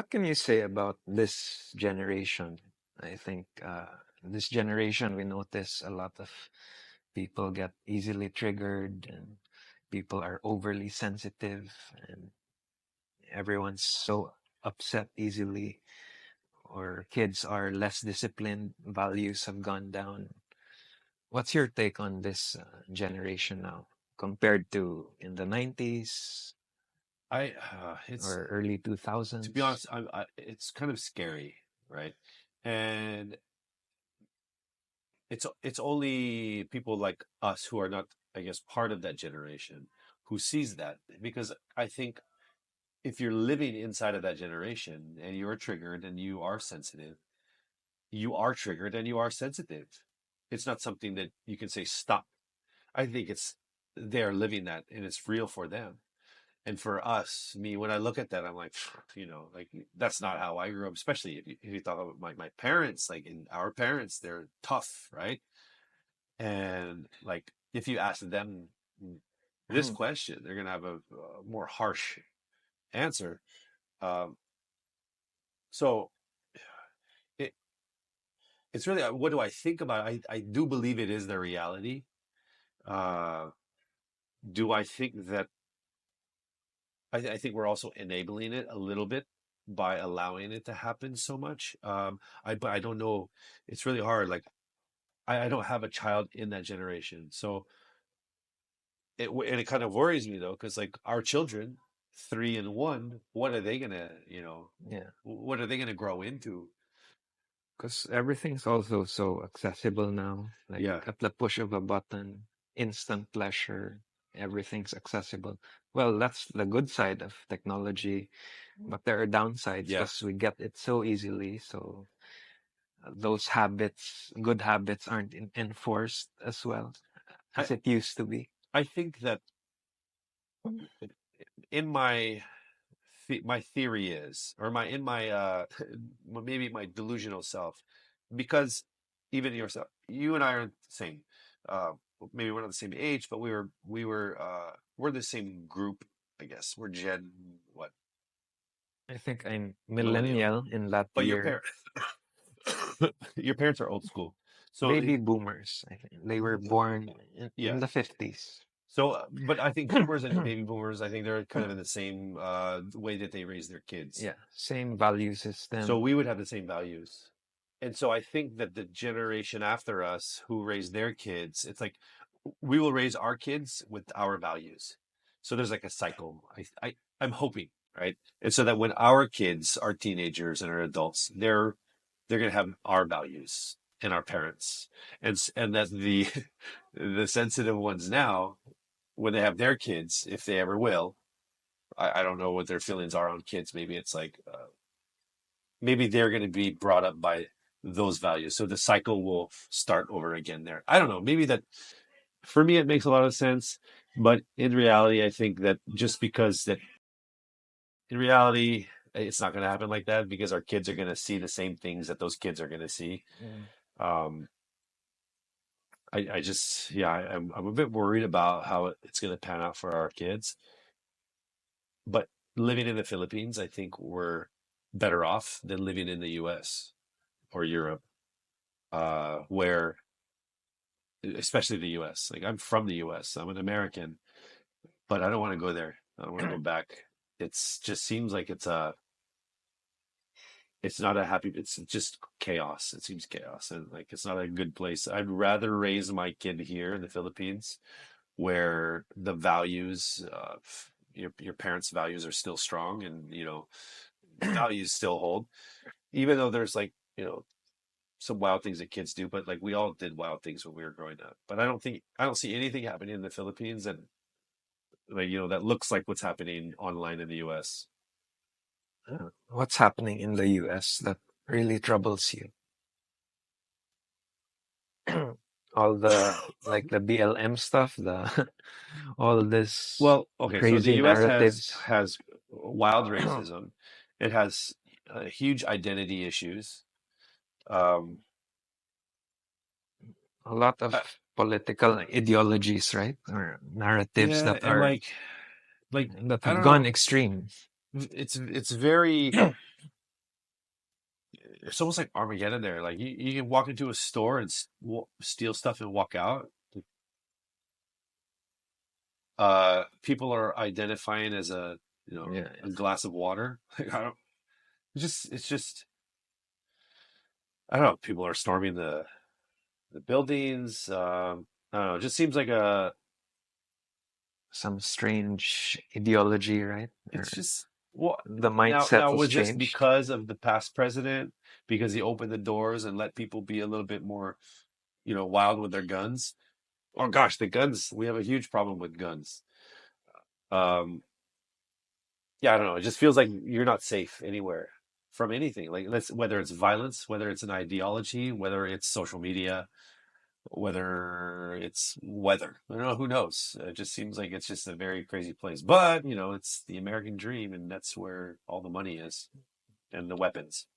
What can you say about this generation? I think this generation, we notice a lot of people get easily triggered and people are overly sensitive and everyone's so upset easily, or kids are less disciplined, values have gone down. What's your take on this generation now compared to in the 90s It's or early to be 2000s? honest, it's kind of scary, right? And it's only people like us who are not, I guess, part of that generation who sees that, because I think if you're living inside of that generation and you're triggered and you are sensitive, you are triggered and you are sensitive. It's not something that you can say stop. I think it's they're living that and it's real for them. And for us, me, when I look at that, I'm like, like that's not how I grew up. Especially if you thought about my parents, like in our parents, they're tough, right? And like if you ask them this question, they're gonna have a more harsh answer. Um, so it it's really what do I think about it? I do believe it is the reality. Uh, do I think that I think we're also enabling it a little bit by allowing it to happen so much. But I don't know. It's really hard. Like I don't have a child in that generation, so and it kind of worries me though, because like our children, 3 and 1, what are they gonna, Yeah. what are they gonna grow into? Because everything's also so accessible now. Like Yeah, at the push of a button, instant pleasure, everything's accessible. Well, that's the good side of technology, but there are downsides because yes. we get it so easily. So those habits, good habits, aren't enforced as well I as it used to be. I think that in my theory is, or my in my maybe my delusional self, because even yourself, you and I are the same. Uh, Maybe we're not the same age, but we're the same group. I guess we're Gen what, I think I'm millennial, millennial in that but year. your parents are old school, so Baby boomers, I think. They were born in yeah. the 50s. So, but I think boomers and baby boomers, I think they're kind of in the same way that they raise their kids. Yeah, same value So system. we would have the same values. And so I think that the generation after us who raise their kids, it's like we will raise our kids with our values. So there's like a cycle. I'm hoping, right? And so that when our kids are teenagers and are adults, they're going to have our values and our parents. And that the the sensitive ones now, when they have their kids, if they ever will, I don't know what their feelings are on kids. Maybe it's like maybe they're going to be brought up by those values. So the cycle will start over again there. I don't know. Maybe that for me, it makes a lot of sense. But in reality, I think that just because that in reality, it's not going to happen like that because our kids are going to see the same things that those kids are going to see. Mm. Um, I just, yeah, I'm a bit worried about how it's going to pan out for our kids. But living in the Philippines, I think we're better off than living in the US or Europe, where especially the US. Like I'm from the US. I'm an American, but I don't want to go there. I don't want to go back. It's just seems like it's not a happy, it's just chaos. It seems chaos and like it's not a good place. I'd rather raise my kid here in the Philippines where the values your parents' values are still strong and values still hold. Even though there's like, some wild things that kids do, but like we all did wild things when we were growing up. But I don't see anything happening in the Philippines that like that looks like what's happening online in the US. What's happening in the US that really troubles you? All the like the BLM stuff, the all this Well, okay, so the crazy US has narratives, has wild racism. It has huge identity issues. Um, a lot of uh, political ideologies, right? Or narratives yeah, and like that I have don't gone know. extreme. It's very it's almost like Armageddon there. Like you can walk into a store and steal stuff and walk out. People are identifying as Yeah, a glass of water. Like I don't. It's just I don't know. People are storming the buildings. I don't know. It just seems like a. some strange ideology, right? It's Or just well the now mindset has was this changed. because of the past president because he opened the doors and let people be a little bit more wild with their guns. Oh gosh, the guns. We have a huge problem with guns. Um, yeah, I don't know. It just feels like you're not safe anywhere from anything. Like let's whether it's violence, whether it's an ideology, whether it's social media, whether it's weather. I don't know. Who knows? It just seems like it's just a very crazy place. But it's the American dream, and that's where all the money is and the weapons.